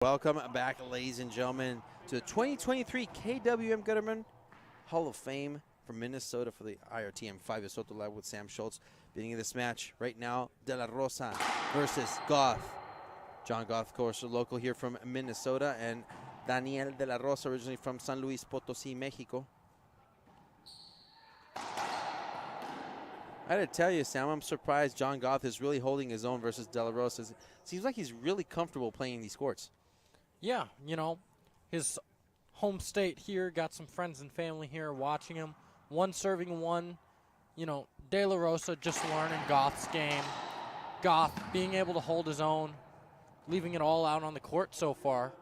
Welcome back, ladies and gentlemen, to the 2023 KWM Gutterman Hall of Fame from Minnesota for the IRTM 5 Soto Live with Sam Schultz. Beginning of this match right now, De La Rosa versus Goth. John Goth, of course, a local here from Minnesota, and Daniel De La Rosa, originally from San Luis Potosí, Mexico. I had to tell you, Sam, I'm surprised John Goth is really holding his own versus De La Rosa. It seems like he's really comfortable playing these courts. Yeah, you know, his home state here, got some friends and family here watching him. One serving one, you know, De La Rosa just learning Goth's game. Goth being able to hold his own, leaving it all out on the court so far.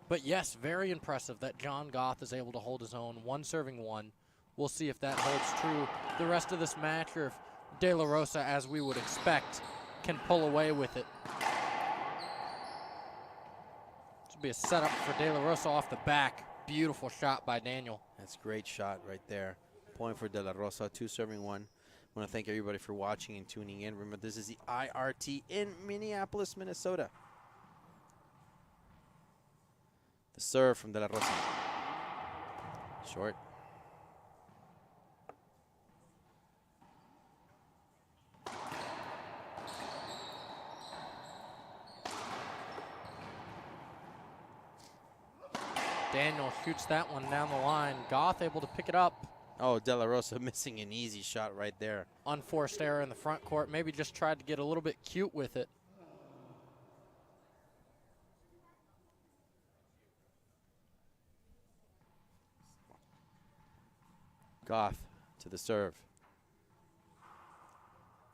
But yes, very impressive that John Goth is able to hold his own, one serving one. We'll see if that holds true the rest of this match, or if De La Rosa, as we would expect, can pull away with it. This will be a setup for De La Rosa off the back. Beautiful shot by Daniel. That's a great shot right there. Point for De La Rosa, 2 serving 1. I want to thank everybody for watching and tuning in. Remember, this is the IRT in Minneapolis, Minnesota. The serve from De La Rosa. Short. Daniel shoots that one down the line. Goth able to pick it up. Oh, De La Rosa missing an easy shot right there. Unforced error in the front court. Maybe just tried to get a little bit cute with it. Goth to the serve.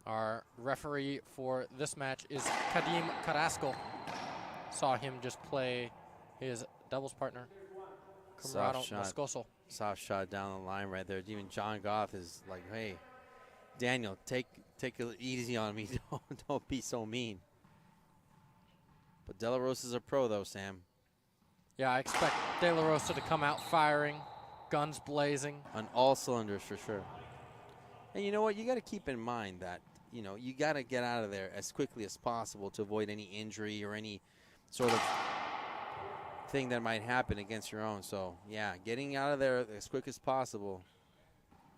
Our referee for this match is Kadim Carrasco. Saw him just play his doubles partner, Camarado Moscoso. Soft shot down the line right there. Even John Goth is like, hey, Daniel, take it easy on me. Don't be so mean. But De La Rosa's a pro, though, Sam. Yeah, I expect De La Rosa to come out firing, guns blazing. On all cylinders, for sure. And you know what? You got to keep in mind that, you know, you got to get out of there as quickly as possible to avoid any injury or any sort of thing that might happen against your own. So, yeah, getting out of there as quick as possible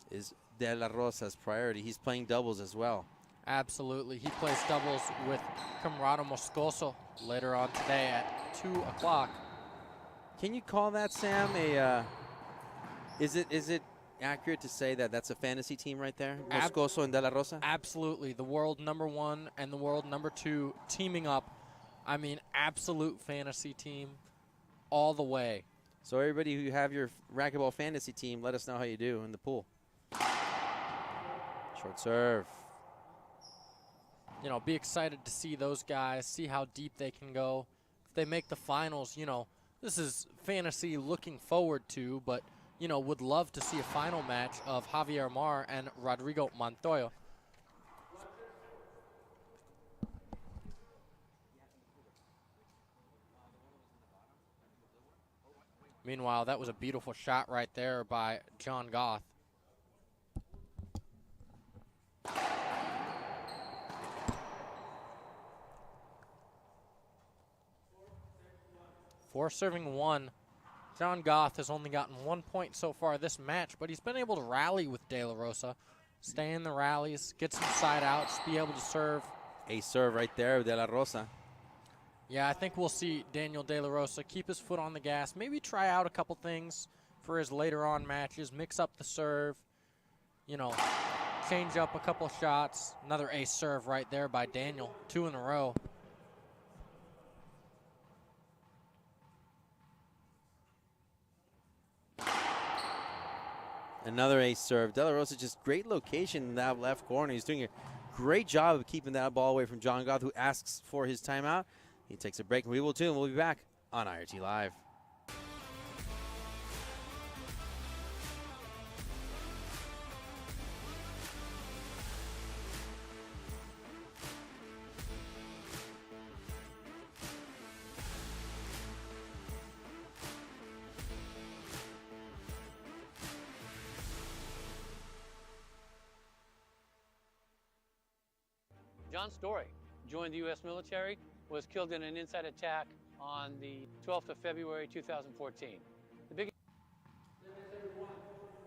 is De La Rosa's priority. He's playing doubles as well. Absolutely. He plays doubles with Camarado Moscoso later on today at 2 o'clock. Can you call that, Sam, is it accurate to say that that's a fantasy team right there? Moscoso and De La Rosa? Absolutely. The world #1 and the world #2 teaming up. I mean, absolute fantasy team all the way. So everybody who have your racquetball fantasy team, let us know how you do in the pool. Short serve. You know, be excited to see those guys, see how deep they can go. If they make the finals, you know, this is fantasy looking forward to, but, you know, would love to see a final match of Javier Mar and Rodrigo Montoya. Meanwhile, that was a beautiful shot right there by John Goth. For serving 1, John Goth has only gotten 1 point so far this match, but he's been able to rally with De La Rosa, stay in the rallies, get some side outs, be able to serve. A serve right there, De La Rosa. Yeah, I think we'll see Daniel De La Rosa keep his foot on the gas, maybe try out a couple things for his later on matches, mix up the serve, you know, change up a couple shots. Another ace serve right there by Daniel, 2 in a row. Another ace serve. De La Rosa, just great location in that left corner. He's doing a great job of keeping that ball away from John Goth, who asks for his timeout. He takes a break, and we will too, and we'll be back on IRT Live. John Story joined the U.S. military, was killed in an inside attack on the 12th of February, 2014. The big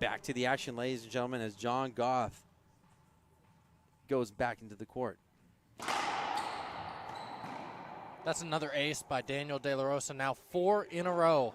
Back to the action, ladies and gentlemen, as John Goth goes back into the court. That's another ace by Daniel De La Rosa, now 4 in a row.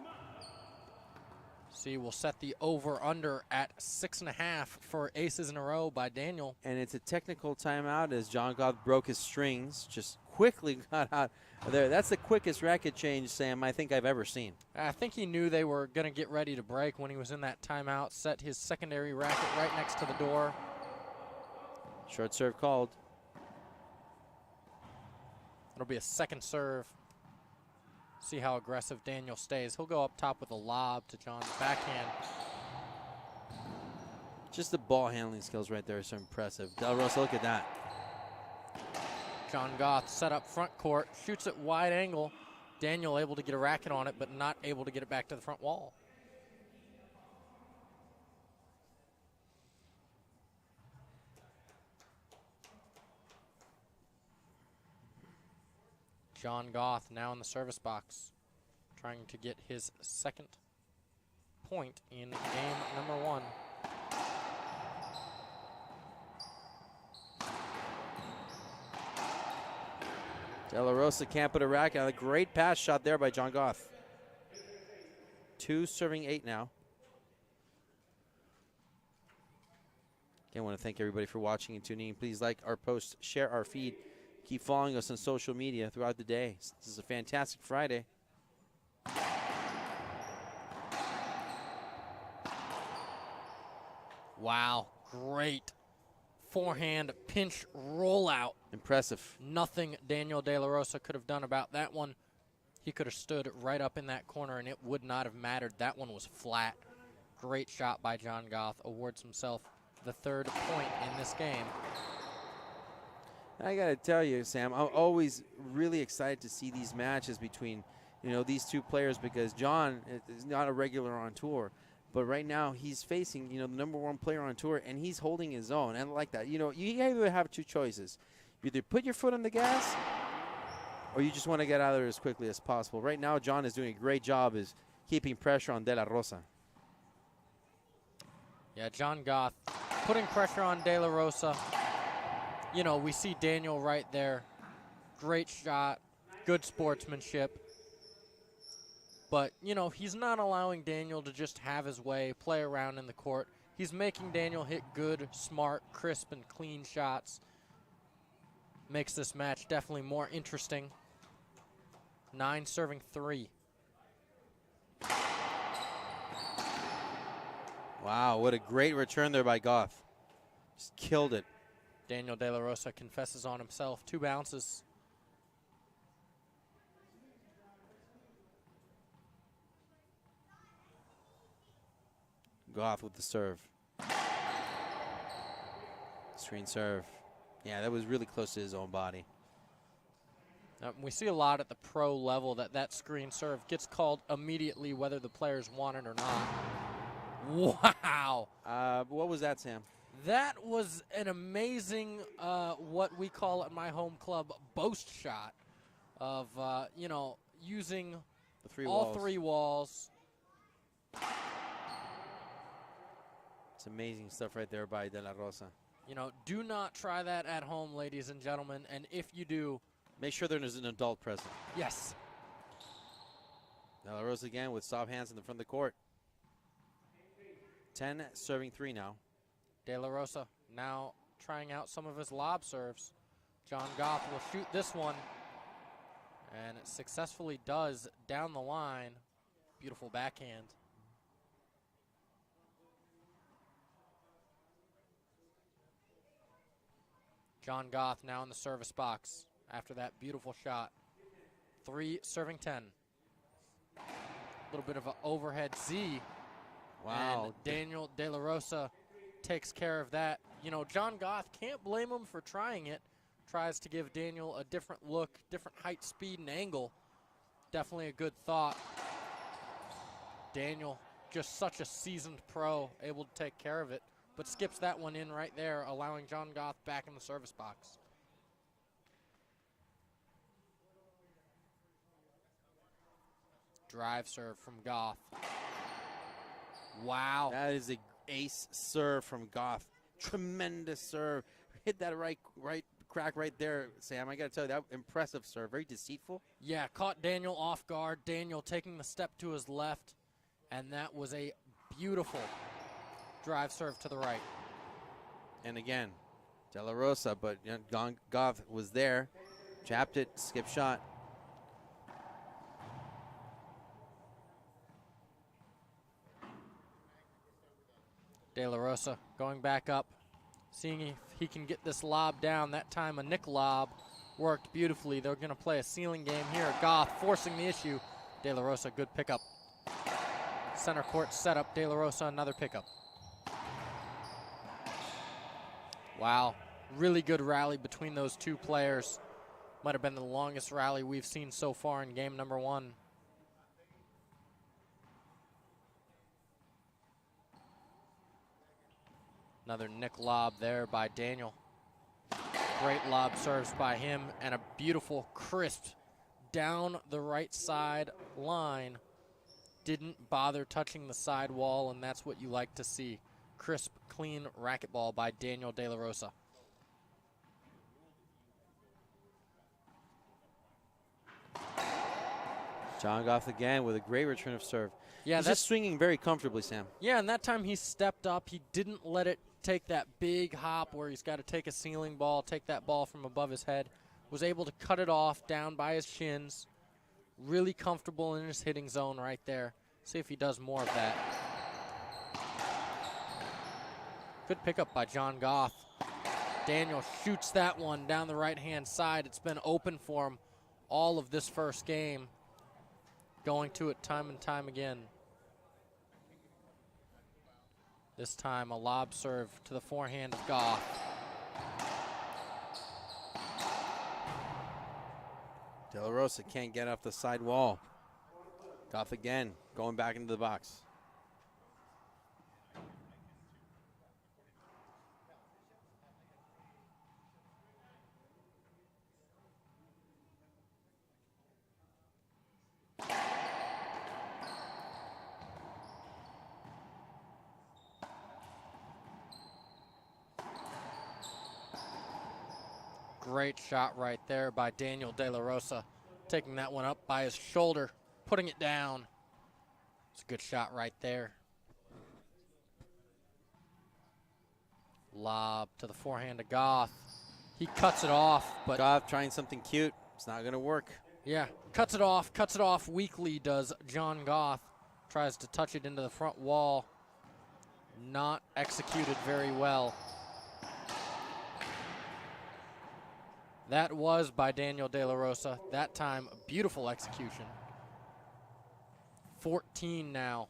See, we'll set the over-under at 6.5 for aces in a row by Daniel. And it's a technical timeout as John Goth broke his strings, just quickly got out of there. That's the quickest racket change, Sam, I think I've ever seen. I think he knew they were going to get ready to break when he was in that timeout, set his secondary racket right next to the door. Short serve called. It'll be a second serve. See how aggressive Daniel stays. He'll go up top with a lob to John's backhand. Just the ball handling skills right there are so impressive. Del Rosa, look at that. John Goth set up front court, shoots it wide angle. Daniel able to get a racket on it, but not able to get it back to the front wall. John Goth now in the service box, trying to get his second point in game number 1. De La Rosa can't put a racket on. A great pass shot there by John Goth. 2 serving 8 now. Again, I want to thank everybody for watching and tuning in. Please like our post, share our feed. Keep following us on social media throughout the day. This is a fantastic Friday. Wow, great forehand pinch rollout. Impressive. Nothing Daniel De La Rosa could have done about that one. He could have stood right up in that corner and it would not have mattered. That one was flat. Great shot by John Goth. Awards himself the 3rd point in this game. I got to tell you, Sam, I'm always really excited to see these matches between, these two players because John is not a regular on tour. But right now he's facing, the #1 player on tour, and he's holding his own. And like that, you either have 2 choices. You either put your foot on the gas or you just want to get out of there as quickly as possible. Right now, John is doing a great job is keeping pressure on De La Rosa. Yeah, John Goth putting pressure on De La Rosa. We see Daniel right there. Great shot, good sportsmanship. But, he's not allowing Daniel to just have his way, play around in the court. He's making Daniel hit good, smart, crisp, and clean shots. Makes this match definitely more interesting. 9 serving 3. Wow, what a great return there by Goth. Just killed it. Daniel De La Rosa confesses on himself. 2 bounces. Goth with the serve. Screen serve. Yeah, that was really close to his own body. We see a lot at the pro level that screen serve gets called immediately whether the players want it or not. Wow. What was that, Sam? That was an amazing, what we call at my home club, boast shot of, using all 3 walls. It's amazing stuff right there by De La Rosa. Do not try that at home, ladies and gentlemen. And if you do, make sure there's an adult present. Yes. De La Rosa again with soft hands in the front of the court. 10 serving 3 now. De La Rosa now trying out some of his lob serves. John Goth will shoot this one. And it successfully does down the line. Beautiful backhand. John Goth now in the service box after that beautiful shot. 3 serving 10. A little bit of an overhead Z. Wow. And Daniel De La Rosa takes care of that. John Goth, can't blame him for trying it. Tries to give Daniel a different look, different height, speed, and angle. Definitely a good thought. Daniel, just such a seasoned pro, able to take care of it. But skips that one in right there, allowing John Goth back in the service box. drive serve from Goth. Wow. That is a ace serve from Goth. Tremendous serve. Hit that right crack right there, Sam. I got to tell you, that impressive serve. Very deceitful. Yeah, caught Daniel off guard. Daniel taking the step to his left, and that was a beautiful drive serve to the right. And again, De La Rosa, but Goth was there. Chapped it, skip shot. De La Rosa going back up, seeing if he can get this lob down. That time a Nick lob worked beautifully. They're going to play a ceiling game here. Goth forcing the issue. De La Rosa, good pickup. Center court setup. De La Rosa, another pickup. Wow, really good rally between those two players. Might have been the longest rally we've seen so far in game number 1. Another Nick lob there by Daniel. Great lob serves by him, and a beautiful, crisp, down the right side line. Didn't bother touching the side wall, and that's what you like to see. Crisp, clean racquetball by Daniel De La Rosa. John Goth again with a great return of serve. Yeah, He's that's just swinging very comfortably, Sam. Yeah, and that time he stepped up. He didn't let it take that big hop where he's got to take a ceiling ball, take that ball from above his head. Was able to cut it off down by his shins. Really comfortable in his hitting zone right there. See if he does more of that. Good pickup by John Goth. Daniel shoots that one down the right-hand side. It's been open for him all of this first game. Going to it time and time again. This time a lob serve to the forehand of Goth. De La Rosa can't get off the side wall. Goth again, going back into the box. Great shot right there by Daniel De La Rosa. Taking that one up by his shoulder, putting it down. It's a good shot right there. Lob to the forehand of Goth. He cuts it off, but Goth trying something cute. It's not going to work. yeah, cuts it off weakly does John Goth. Tries to touch it into the front wall. Not executed very well. That was by Daniel De La Rosa. That time, a beautiful execution. 14 now.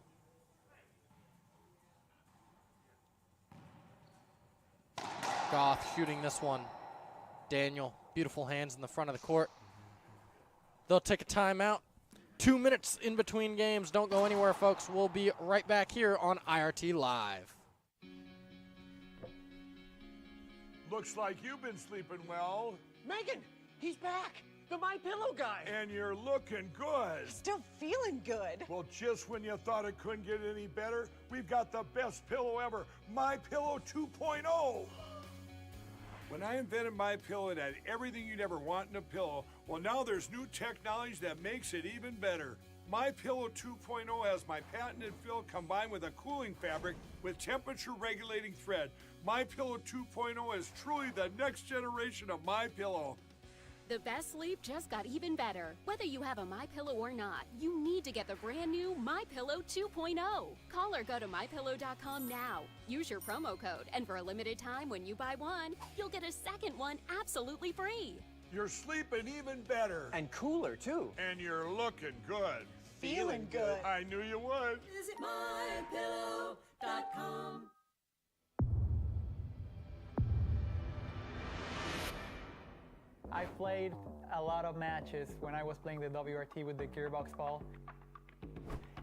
Goth shooting this one. Daniel, beautiful hands in the front of the court. They'll take a timeout. 2 minutes in between games. Don't go anywhere, folks. We'll be right back here on IRT Live. Looks like you've been sleeping well. Megan, he's back. The My Pillow guy. And you're looking good. Still feeling good. Well, just when you thought it couldn't get any better, we've got the best pillow ever, My Pillow 2.0. When I invented My Pillow, it had everything you'd ever want in a pillow. Well, now there's new technology that makes it even better. My Pillow 2.0 has my patented fill combined with a cooling fabric with temperature regulating thread. My Pillow 2.0 is truly the next generation of My Pillow. The best sleep just got even better. Whether you have a MyPillow or not, you need to get the brand new MyPillow 2.0. Call or go to MyPillow.com now. Use your promo code, and for a limited time when you buy one, you'll get a second one absolutely free. You're sleeping even better. And cooler, too. And you're looking good. Feeling good. I knew you would. Visit MyPillow.com. I played a lot of matches when I was playing the WRT with the gearbox ball.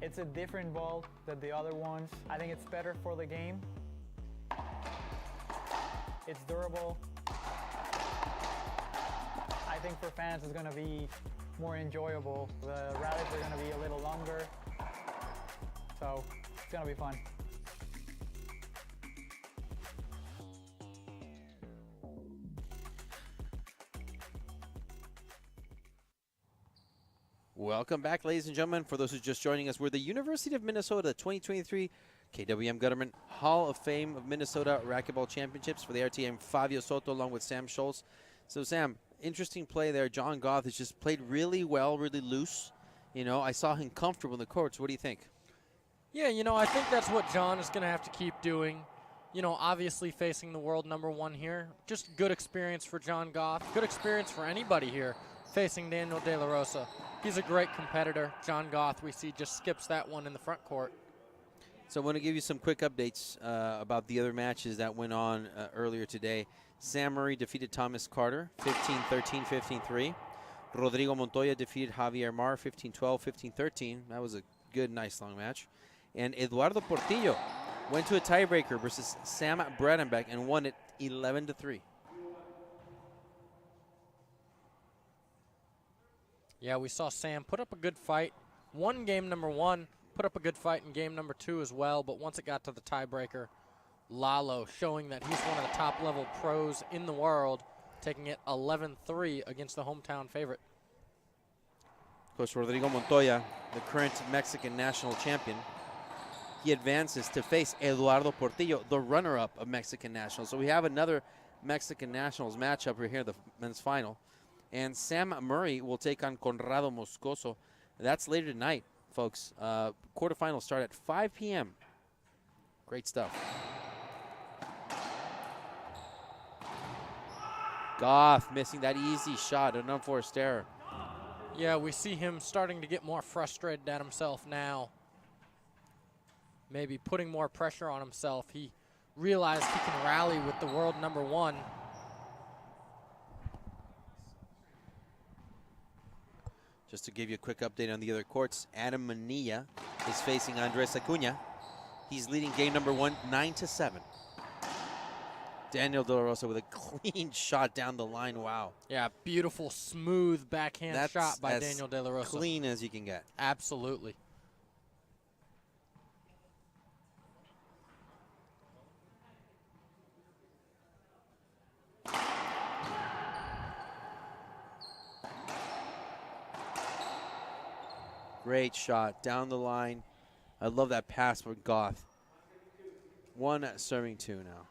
It's a different ball than the other ones. I think it's better for the game. It's durable. I think for fans it's going to be more enjoyable. The rallies are going to be a little longer. So it's gonna be fun. Welcome back, ladies and gentlemen. For those who are just joining us, we're the University of Minnesota 2023 KWM Government Hall of Fame of Minnesota Racquetball Championships for the RTM Fabio Soto along with Sam Schultz. So, Sam, interesting play there. John Goth has just played really well, really loose. You know, I saw him comfortable in the courts. What do you think? Yeah, you know, I think that's what John is going to have to keep doing. You know, obviously facing the world #1 here. Just good experience for John Goth. Good experience for anybody here facing Daniel De La Rosa. He's a great competitor. John Goth, we see, just skips that one in the front court. So I want to give you some quick updates about the other matches that went on earlier today. Sam Murray defeated Thomas Carter 15-13, 15-3. Rodrigo Montoya defeated Javier Mar 15-12, 15-13. That was a good, nice long match. And Eduardo Portillo went to a tiebreaker versus Sam Bradenbeck and won it 11-3. Yeah, we saw Sam put up a good fight. Won game #1, put up a good fight in game #2 as well, but once it got to the tiebreaker, Lalo showing that he's one of the top-level pros in the world, taking it 11-3 against the hometown favorite. Of course, Rodrigo Montoya, the current Mexican national champion, he advances to face Eduardo Portillo, the runner-up of Mexican Nationals. So we have another Mexican Nationals matchup right here, the men's final. And Sam Murray will take on Conrado Moscoso. That's later tonight, folks. Quarterfinals start at 5 p.m. Great stuff. Goth missing that easy shot, an unforced error. Yeah, we see him starting to get more frustrated at himself now. Maybe putting more pressure on himself. He realized he can rally with the world #1. Just to give you a quick update on the other courts, Adam Manilla is facing Andres Acuna. He's leading game #1, 9-7. Daniel De La Rosa with a clean shot down the line. Wow. Yeah, beautiful, smooth backhand That's shot by as Daniel De La Rosa. clean as you can get. Absolutely. Great shot down the line. I love that pass for Goth. 1-2 now.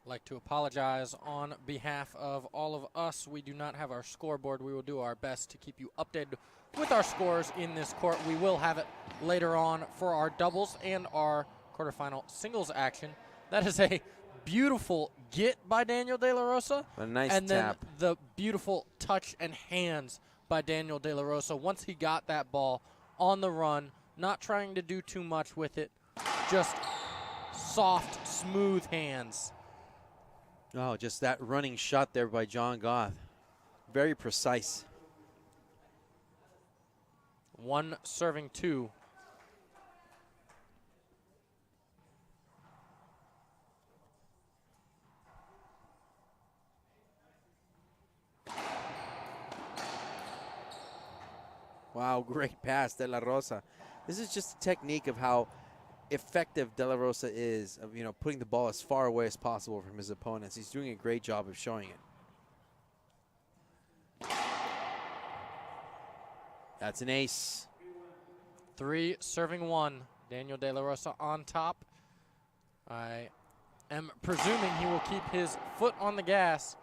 I'd like to apologize on behalf of all of us. We do not have our scoreboard. We will do our best to keep you updated with our scores in this court. We will have it later on for our doubles and our quarterfinal singles action. That is a beautiful get by Daniel De La Rosa. A nice and tap. then the beautiful touch and hands by Daniel De La Rosa. Once he got that ball on the run, not trying to do too much with it, just soft, smooth hands. Oh, just that running shot there by John Goth. Very precise. 1-2. Wow, great pass, De La Rosa. This is just a technique of how effective De La Rosa is of, you know, putting the ball as far away as possible from his opponents. He's doing a great job of showing it. That's an ace. 3-1. Daniel De La Rosa on top. I am presuming he will keep his foot on the gas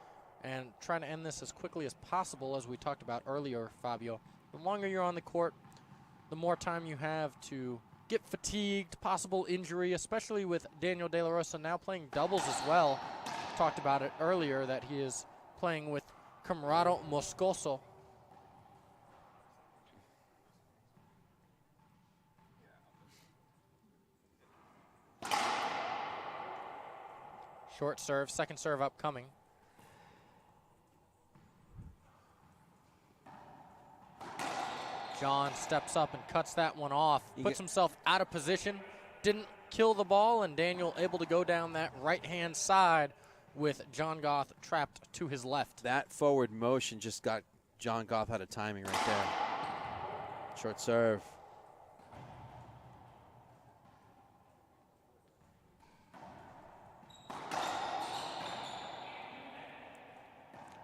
and try to end this as quickly as possible, as we talked about earlier, Fabio. The longer you're on the court, the more time you have to get fatigued, possible injury, especially with Daniel De La Rosa now playing doubles as well. Talked about it earlier that he is playing with Conrado Moscoso. Short serve, second serve upcoming. John steps up and cuts that one off. Puts himself out of position. Didn't kill the ball, and Daniel able to go down that right-hand side with John Goth trapped to his left. That forward motion just got John Goth had a timing right there. Short serve.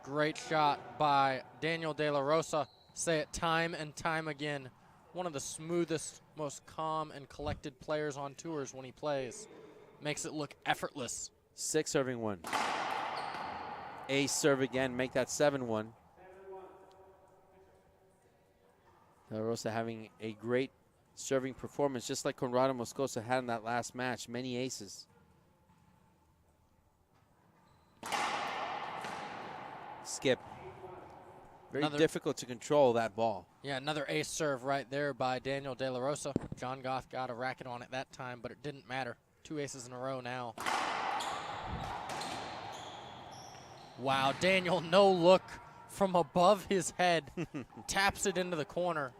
Great shot by Daniel De La Rosa. Say it time and time again. One of the smoothest, most calm and collected players on tours when he plays. Makes it look effortless. 6 serving 1. Ace serve again, make that 7-1. De La Rosa having a great serving performance, just like Conrado Moscoso had in that last match. Many aces. Skip. Very difficult to control that ball. Yeah, another ace serve right there by Daniel De La Rosa. John Goth got a racket on it that time, but it didn't matter. 2 aces in a row now. Wow, Daniel, no look from above his head. Taps it into the corner.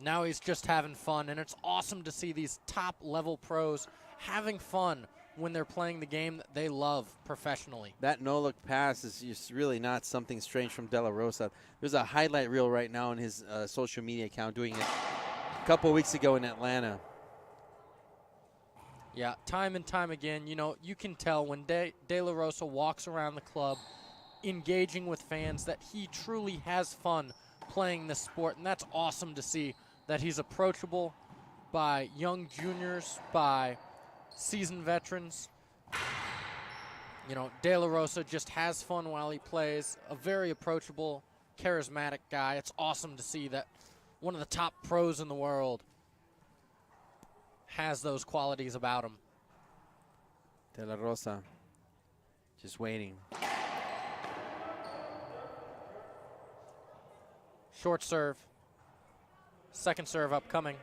Now he's just having fun, and it's awesome to see these top-level pros having fun when they're playing the game that they love professionally. That no-look pass is just really not something strange from De La Rosa. There's a highlight reel right now on his social media account doing it a couple weeks ago in Atlanta. Yeah, time and time again, you know, you can tell when De La Rosa walks around the club engaging with fans that he truly has fun playing this sport, and that's awesome to see that he's approachable by young juniors, by seasoned veterans. You know, De La Rosa just has fun while he plays. A very approachable, charismatic guy. It's awesome to see that one of the top pros in the world has those qualities about him. De La Rosa just waiting. Short serve. Second serve upcoming.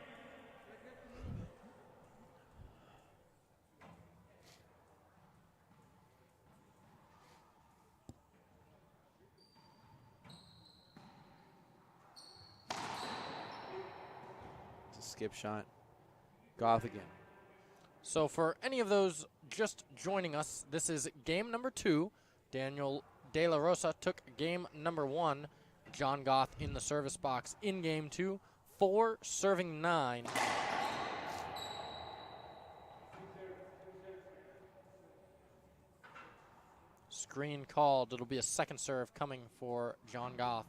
Skip shot. Goth again. So for any of those just joining us, this is game number 2. Daniel De La Rosa took game number 1. John Goth in the service box in game 2. 4 serving 9. Screen called. It'll be a second serve coming for John Goth.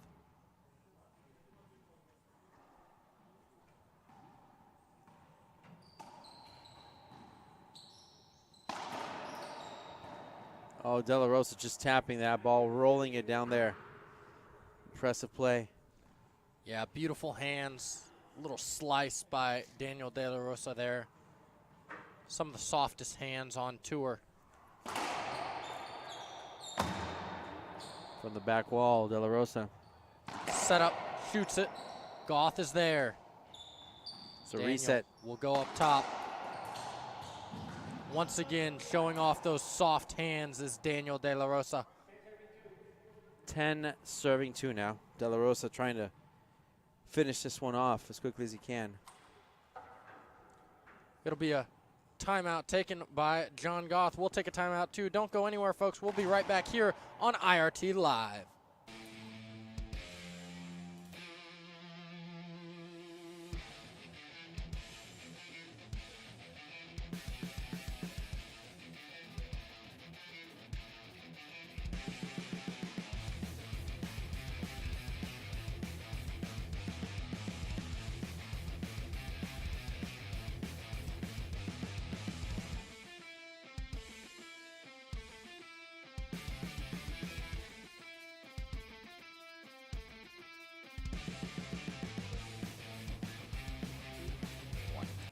Oh, De La Rosa just tapping that ball, rolling it down there. Impressive play. Yeah, beautiful hands. A little slice by Daniel De La Rosa there. Some of the softest hands on tour. From the back wall, De La Rosa. Set up, shoots it. Goth is there. So Daniel reset. will go up top. Once again, showing off those soft hands is Daniel De La Rosa. 10 serving 2 now. De La Rosa trying to finish this one off as quickly as he can. It'll be a timeout taken by John Goth. We'll take a timeout too. Don't go anywhere, folks. We'll be right back here on IRT Live.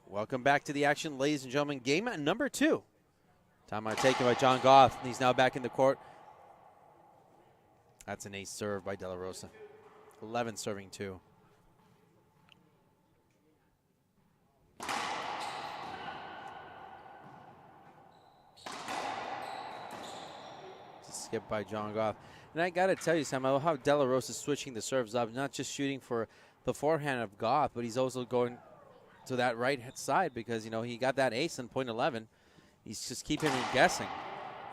Welcome back to the action, ladies and gentlemen. Game number 2. Timeout taken by John Goth. He's now back in the court. That's an ace serve by De La Rosa. 11 serving 2. Skip by John Goth. And I got to tell you, Sam, I love how De La Rosa is switching the serves up, not just shooting for the forehand of Goth, but he's also going to that right side because, you know, he got that ace in point 11. He's just keeping him guessing.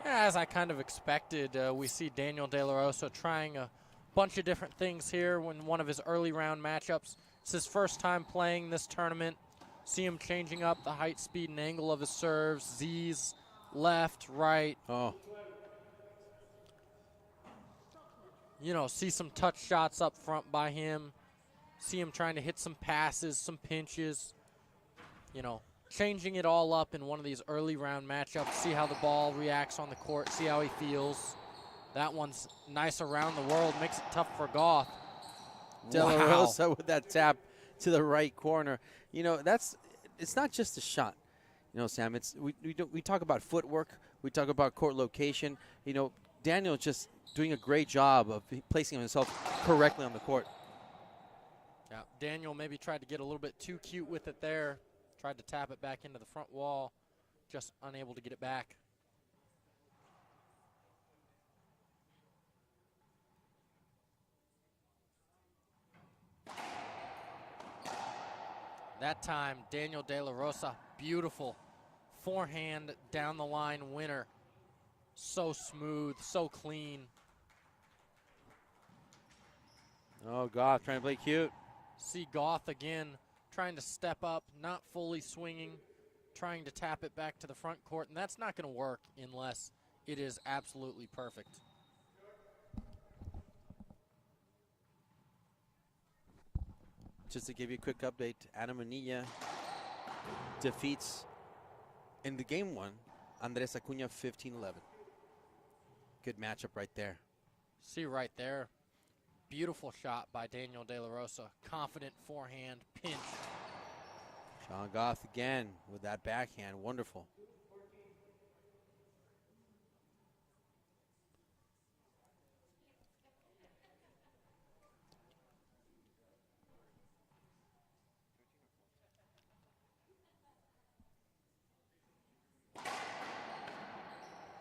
Yeah, as I kind of expected, we see Daniel De La Rosa trying a bunch of different things here when one of his early round matchups. It's his first time playing this tournament. See him changing up the height, speed, and angle of his serves. Z's, left, right. Oh, You know, see some touch shots up front by him. See him trying to hit some passes, some pinches. You know, changing it all up in one of these early round matchups. See how the ball reacts on the court. See how he feels. That one's nice around the world. Makes it tough for Goth. De La Rosa with that tap to the right corner. You know, it's not just a shot. You know, Sam, we talk about footwork. We talk about court location. You know, Daniel just doing a great job of placing himself correctly on the court. Yeah, Daniel maybe tried to get a little bit too cute with it there. Tried to tap it back into the front wall. Just unable to get it back. That time, Daniel De La Rosa, beautiful forehand down the line winner. So smooth, so clean. Oh, God, trying to play cute. See Goth again, trying to step up, not fully swinging, trying to tap it back to the front court, and that's not going to work unless it is absolutely perfect. Just to give you a quick update, Adam Manilla defeats, in the game one, Andres Acuña 15-11. Good matchup right there. See right there, beautiful shot by Daniel De La Rosa. Confident forehand, pinch. Sean Goth again with that backhand, wonderful.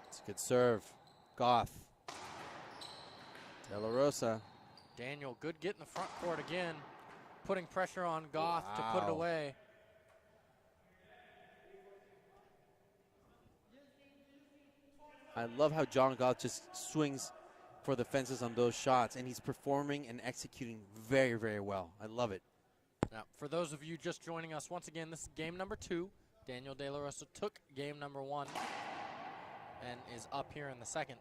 It's a good serve. Goth. De La Rosa. Daniel, good get in the front court again, putting pressure on Goth to put it Wow. away. I love how John Goth just swings for the fences on those shots, and he's performing and executing very, very well. I love it. Now, for those of you just joining us, once again, this is game number 2. Daniel De La Rosa took game number 1 and is up here in the second.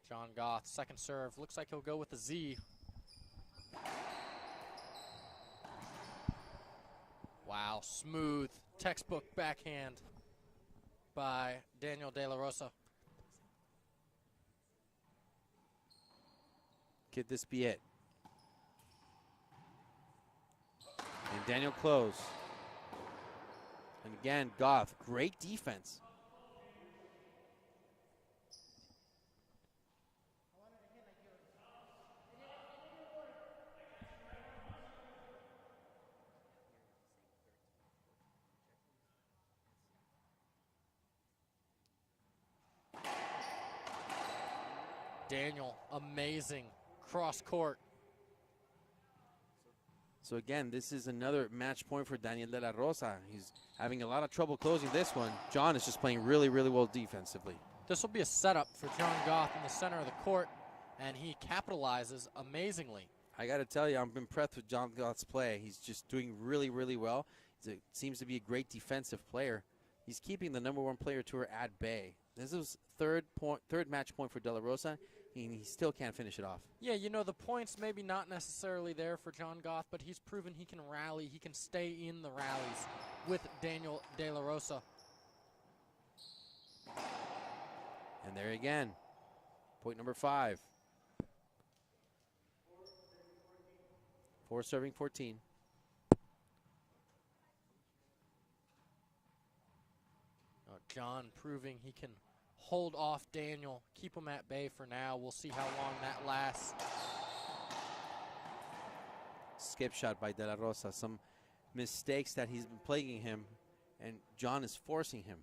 John Goth, second serve. Looks like he'll go with a Z. Wow, smooth, textbook backhand by Daniel De La Rosa. Could this be it? And Daniel close. And again, Goth, great defense. Daniel, amazing cross court. So again, this is another match point for Daniel De La Rosa. He's having a lot of trouble closing this one. John is just playing really, really well defensively. This will be a setup for John Goth in the center of the court, and he capitalizes amazingly. I got to tell you, I'm impressed with John Goth's play. He's just doing really, really well. He seems to be a great defensive player. He's keeping the #1 player tour at bay. This is third match point for De La Rosa, and he still can't finish it off. Yeah, you know, the points maybe not necessarily there for John Goth, but he's proven he can rally. He can stay in the rallies with Daniel De La Rosa. And there again, point number 5. 4 serving 14. John proving he can hold off Daniel, keep him at bay for now. We'll see how long that lasts. Skip shot by De La Rosa. Some mistakes that he's been plaguing him, and John is forcing him.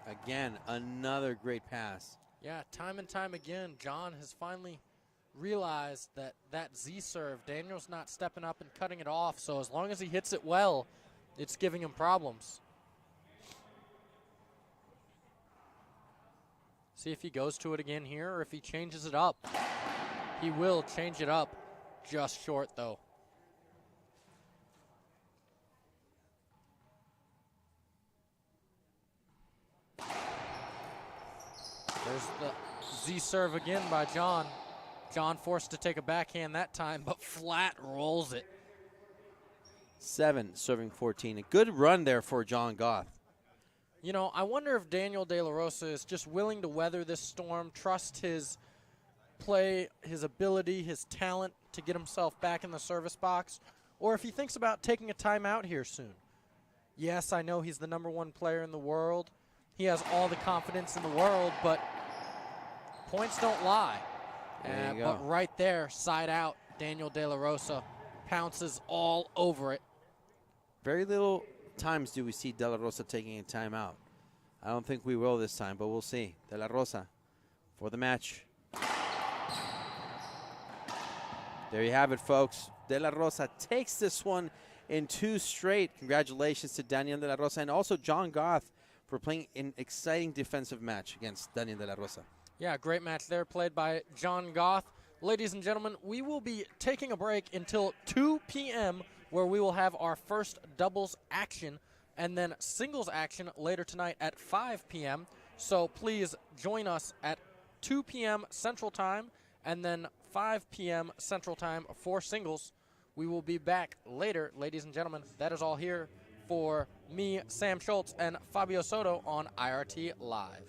Again, another great pass. Yeah, time and time again, John has finally realized that Z serve, Daniel's not stepping up and cutting it off, so as long as he hits it well, it's giving him problems. See if he goes to it again here or if he changes it up. He will change it up, just short though. There's the Z serve again by John. John forced to take a backhand that time, but flat rolls it. 7 serving 14. A good run there for John Goth. You know, I wonder if Daniel De La Rosa is just willing to weather this storm, trust his play, his ability, his talent to get himself back in the service box, or if he thinks about taking a timeout here soon. Yes, I know he's the #1 player in the world. He has all the confidence in the world, but points don't lie. There you go. But right there, side out, Daniel De La Rosa pounces all over it. Very little times do we see De La Rosa taking a timeout. I don't think we will this time, but we'll see. De La Rosa for the match. There you have it, folks. De La Rosa takes this one in 2 straight. Congratulations to Daniel De La Rosa and also John Goth for playing an exciting defensive match against Daniel De La Rosa. Yeah, great match there played by John Goth. Ladies and gentlemen, we will be taking a break until 2 p.m. where we will have our first doubles action and then singles action later tonight at 5 p.m. So please join us at 2 p.m. Central Time and then 5 p.m. Central Time for singles. We will be back later, ladies and gentlemen. That is all here for me, Sam Schultz, and Fabio Soto on IRT Live.